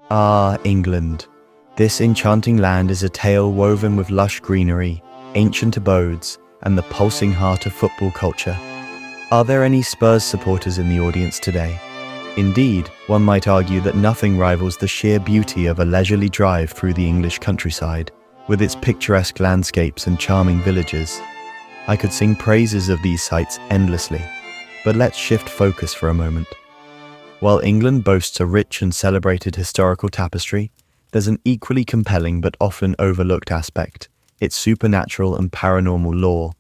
Ah, England. This enchanting land is a tale woven with lush greenery, ancient abodes, and the pulsing heart of football culture. Are there any Spurs supporters in the audience today? Indeed, one might argue that nothing rivals the sheer beauty of a leisurely drive through the English countryside, with its picturesque landscapes and charming villages. I could sing praises of these sights endlessly, but let's shift focus for a moment. While England boasts a rich and celebrated historical tapestry, there's an equally compelling but often overlooked aspect: its supernatural and paranormal lore.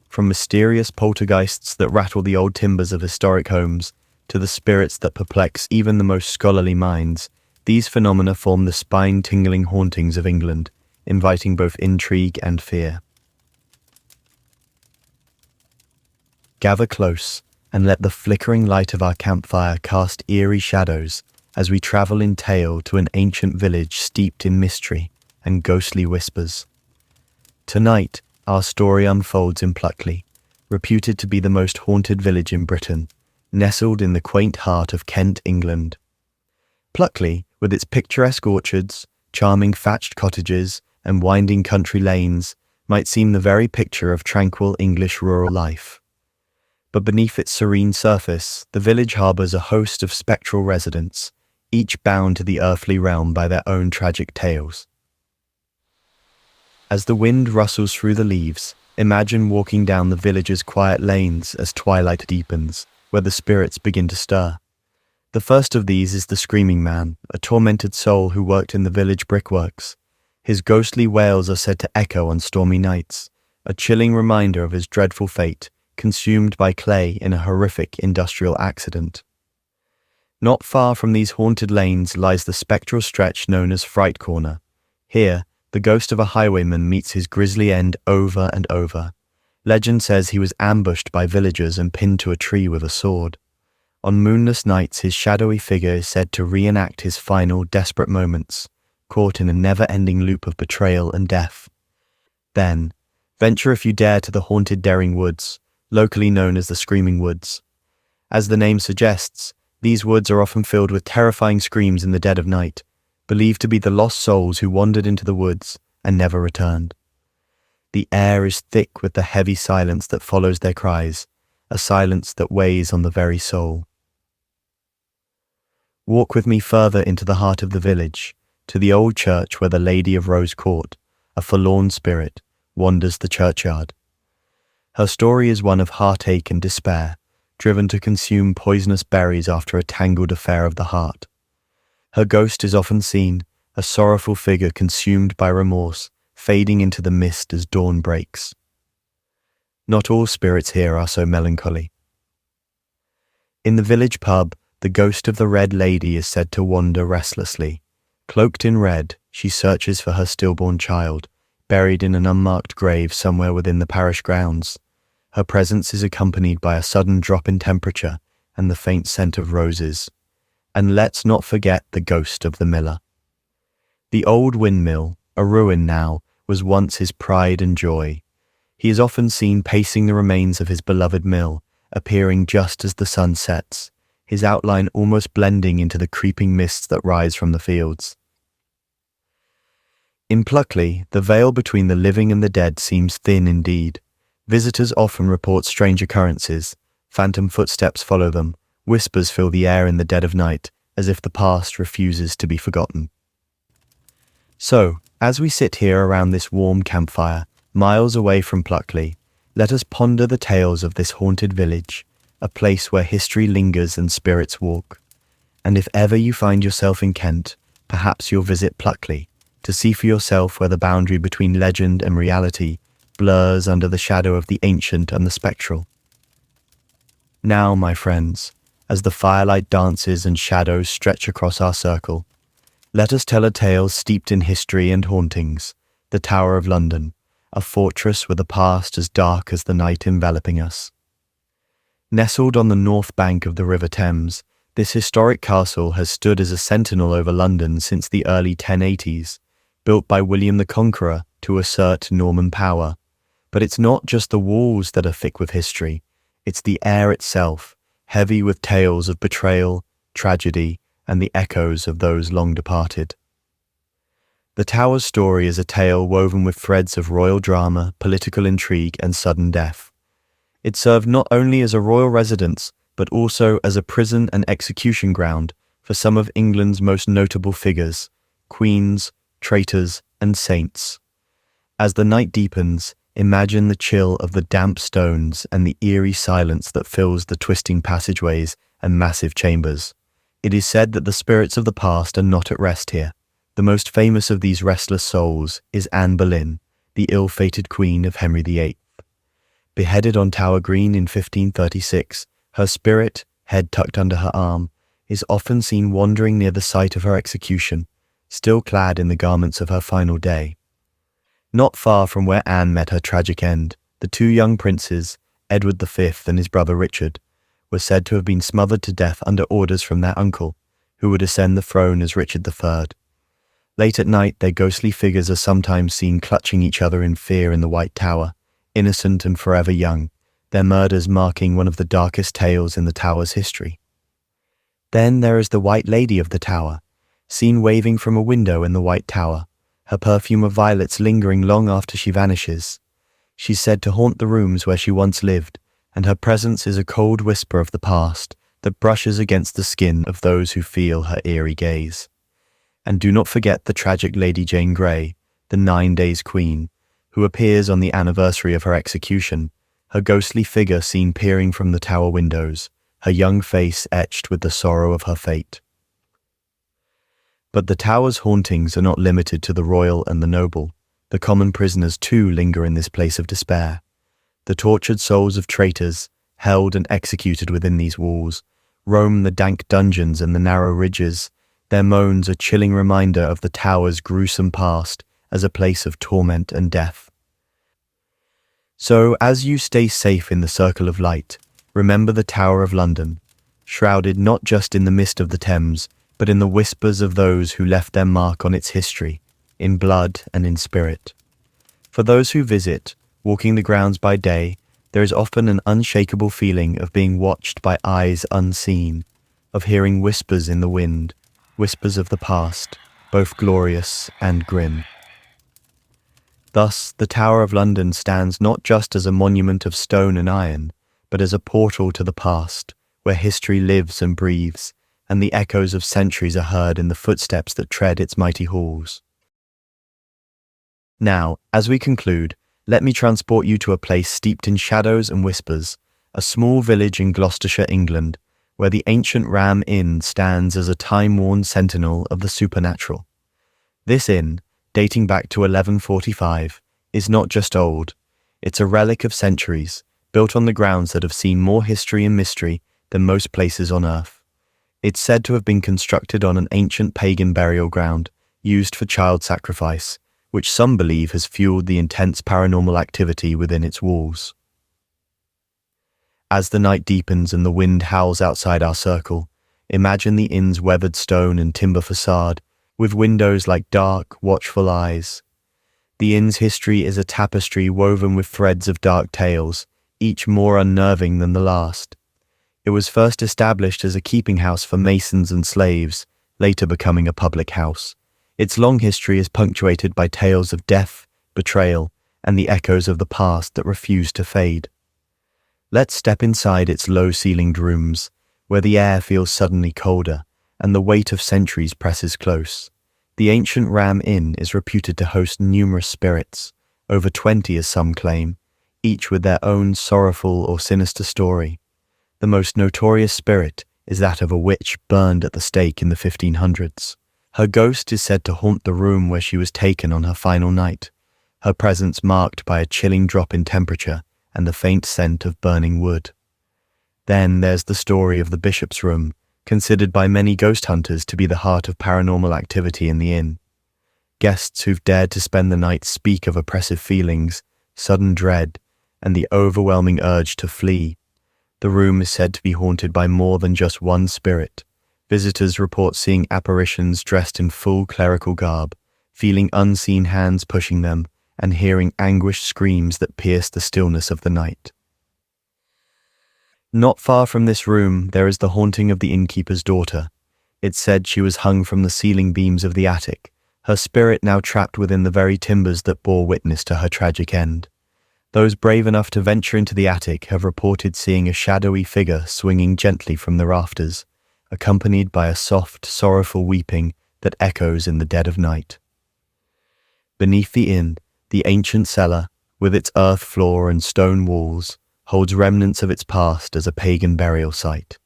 From mysterious poltergeists that rattle the old timbers of historic homes, to the spirits that perplex even the most scholarly minds, these phenomena form the spine-tingling hauntings of England, inviting both intrigue and fear. Gather close, and let the flickering light of our campfire cast eerie shadows as we travel in tale to an ancient village steeped in mystery and ghostly whispers. Tonight, our story unfolds in Pluckley, reputed to be the most haunted village in Britain, nestled in the quaint heart of Kent, England. Pluckley, with its picturesque orchards, charming thatched cottages, and winding country lanes, might seem the very picture of tranquil English rural life. But beneath its serene surface, the village harbours a host of spectral residents, each bound to the earthly realm by their own tragic tales. As the wind rustles through the leaves, imagine walking down the village's quiet lanes as twilight deepens, where the spirits begin to stir. The first of these is the Screaming Man, a tormented soul who worked in the village brickworks. His ghostly wails are said to echo on stormy nights, a chilling reminder of his dreadful fate, consumed by clay in a horrific industrial accident. Not far from these haunted lanes lies the spectral stretch known as Fright Corner. Here, the ghost of a highwayman meets his grisly end over and over. Legend says he was ambushed by villagers and pinned to a tree with a sword. On moonless nights, his shadowy figure is said to reenact his final, desperate moments, caught in a never-ending loop of betrayal and death. Then, venture if you dare to the haunted Daring Woods, locally known as the Screaming Woods. As the name suggests, these woods are often filled with terrifying screams in the dead of night, believed to be the lost souls who wandered into the woods and never returned. The air is thick with the heavy silence that follows their cries, a silence that weighs on the very soul. Walk with me further into the heart of the village, to the old church where the Lady of Rose Court, a forlorn spirit, wanders the churchyard. Her story is one of heartache and despair, driven to consume poisonous berries after a tangled affair of the heart. Her ghost is often seen, a sorrowful figure consumed by remorse, fading into the mist as dawn breaks. Not all spirits here are so melancholy. In the village pub, the ghost of the Red Lady is said to wander restlessly. Cloaked in red, she searches for her stillborn child, buried in an unmarked grave somewhere within the parish grounds. Her presence is accompanied by a sudden drop in temperature and the faint scent of roses. And let's not forget the ghost of the miller. The old windmill, a ruin now, was once his pride and joy. He is often seen pacing the remains of his beloved mill, appearing just as the sun sets, his outline almost blending into the creeping mists that rise from the fields. In Pluckley, the veil between the living and the dead seems thin indeed. Visitors often report strange occurrences. Phantom footsteps follow them. Whispers fill the air in the dead of night, as if the past refuses to be forgotten. So, as we sit here around this warm campfire, miles away from Pluckley, let us ponder the tales of this haunted village, a place where history lingers and spirits walk. And if ever you find yourself in Kent, perhaps you'll visit Pluckley, to see for yourself where the boundary between legend and reality blurs under the shadow of the ancient and the spectral. Now, my friends, as the firelight dances and shadows stretch across our circle, let us tell a tale steeped in history and hauntings, the Tower of London, a fortress with a past as dark as the night enveloping us. Nestled on the north bank of the River Thames, this historic castle has stood as a sentinel over London since the early 1080s, built by William the Conqueror to assert Norman power. But it's not just the walls that are thick with history, it's the air itself, heavy with tales of betrayal, tragedy, and the echoes of those long departed. The tower's story is a tale woven with threads of royal drama, political intrigue, and sudden death. It served not only as a royal residence, but also as a prison and execution ground for some of England's most notable figures, queens, traitors, and saints. As the night deepens, imagine the chill of the damp stones and the eerie silence that fills the twisting passageways and massive chambers. It is said that the spirits of the past are not at rest here. The most famous of these restless souls is Anne Boleyn, the ill-fated queen of Henry VIII. Beheaded on Tower Green in 1536, her spirit, head tucked under her arm, is often seen wandering near the site of her execution, still clad in the garments of her final day. Not far from where Anne met her tragic end, the two young princes, Edward V and his brother Richard, were said to have been smothered to death under orders from their uncle, who would ascend the throne as Richard III. Late at night, their ghostly figures are sometimes seen clutching each other in fear in the White Tower, innocent and forever young, their murders marking one of the darkest tales in the tower's history. Then there is the White Lady of the Tower, seen waving from a window in the White Tower, her perfume of violets lingering long after she vanishes. She's said to haunt the rooms where she once lived, and her presence is a cold whisper of the past that brushes against the skin of those who feel her eerie gaze. And do not forget the tragic Lady Jane Grey, the 9 Days Queen, who appears on the anniversary of her execution, her ghostly figure seen peering from the tower windows, her young face etched with the sorrow of her fate. But the tower's hauntings are not limited to the royal and the noble. The common prisoners too linger in this place of despair. The tortured souls of traitors, held and executed within these walls, roam the dank dungeons and the narrow ridges, their moans a chilling reminder of the tower's gruesome past as a place of torment and death. So, as you stay safe in the circle of light, remember the Tower of London, shrouded not just in the mist of the Thames, but in the whispers of those who left their mark on its history, in blood and in spirit. For those who visit, walking the grounds by day, there is often an unshakable feeling of being watched by eyes unseen, of hearing whispers in the wind, whispers of the past, both glorious and grim. Thus, the Tower of London stands not just as a monument of stone and iron, but as a portal to the past, where history lives and breathes, and the echoes of centuries are heard in the footsteps that tread its mighty halls. Now, as we conclude, let me transport you to a place steeped in shadows and whispers, a small village in Gloucestershire, England, where the ancient Ram Inn stands as a time-worn sentinel of the supernatural. This inn, dating back to 1145, is not just old, it's a relic of centuries, built on the grounds that have seen more history and mystery than most places on earth. It's said to have been constructed on an ancient pagan burial ground, used for child sacrifice, which some believe has fueled the intense paranormal activity within its walls. As the night deepens and the wind howls outside our circle, imagine the inn's weathered stone and timber facade, with windows like dark, watchful eyes. The inn's history is a tapestry woven with threads of dark tales, each more unnerving than the last. It was first established as a keeping house for masons and slaves, later becoming a public house. Its long history is punctuated by tales of death, betrayal, and the echoes of the past that refuse to fade. Let's step inside its low-ceilinged rooms, where the air feels suddenly colder, and the weight of centuries presses close. The ancient Ram Inn is reputed to host numerous spirits, over 20 as some claim, each with their own sorrowful or sinister story. The most notorious spirit is that of a witch burned at the stake in the 1500s. Her ghost is said to haunt the room where she was taken on her final night, her presence marked by a chilling drop in temperature and the faint scent of burning wood. Then there's the story of the bishop's room, considered by many ghost hunters to be the heart of paranormal activity in the inn. Guests who've dared to spend the night speak of oppressive feelings, sudden dread, and the overwhelming urge to flee. The room is said to be haunted by more than just one spirit. Visitors report seeing apparitions dressed in full clerical garb, feeling unseen hands pushing them, and hearing anguished screams that pierce the stillness of the night. Not far from this room, there is the haunting of the innkeeper's daughter. It's said she was hung from the ceiling beams of the attic, her spirit now trapped within the very timbers that bore witness to her tragic end. Those brave enough to venture into the attic have reported seeing a shadowy figure swinging gently from the rafters, accompanied by a soft, sorrowful weeping that echoes in the dead of night. Beneath the inn, the ancient cellar, with its earth floor and stone walls, holds remnants of its past as a pagan burial site.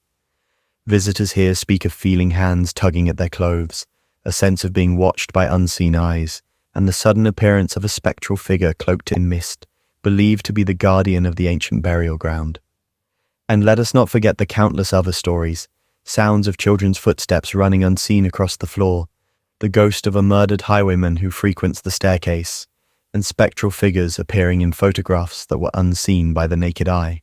Visitors here speak of feeling hands tugging at their clothes, a sense of being watched by unseen eyes, and the sudden appearance of a spectral figure cloaked in mist, believed to be the guardian of the ancient burial ground. And let us not forget the countless other stories, sounds of children's footsteps running unseen across the floor, the ghost of a murdered highwayman who frequents the staircase, and spectral figures appearing in photographs that were unseen by the naked eye.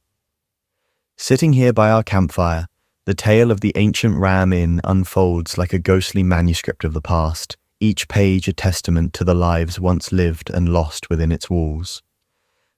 Sitting here by our campfire, the tale of the ancient Ram Inn unfolds like a ghostly manuscript of the past, each page a testament to the lives once lived and lost within its walls.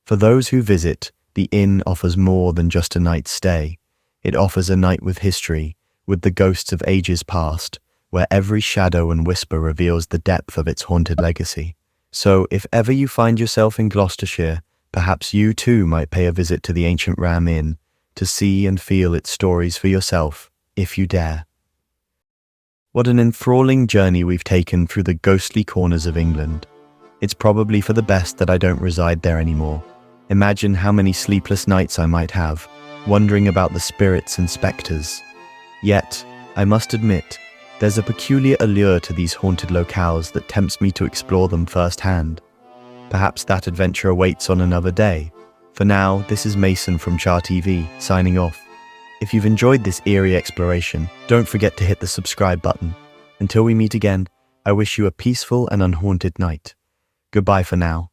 For those who visit, the inn offers more than just a night's stay. It offers a night with history, with the ghosts of ages past, where every shadow and whisper reveals the depth of its haunted legacy. So, if ever you find yourself in Gloucestershire, perhaps you too might pay a visit to the ancient Ram Inn, to see and feel its stories for yourself, if you dare. What an enthralling journey we've taken through the ghostly corners of England. It's probably for the best that I don't reside there anymore. Imagine how many sleepless nights I might have, wondering about the spirits and specters. Yet, I must admit, there's a peculiar allure to these haunted locales that tempts me to explore them firsthand. Perhaps that adventure awaits on another day. For now, this is Mason from Char TV, signing off. If you've enjoyed this eerie exploration, don't forget to hit the subscribe button. Until we meet again, I wish you a peaceful and unhaunted night. Goodbye for now.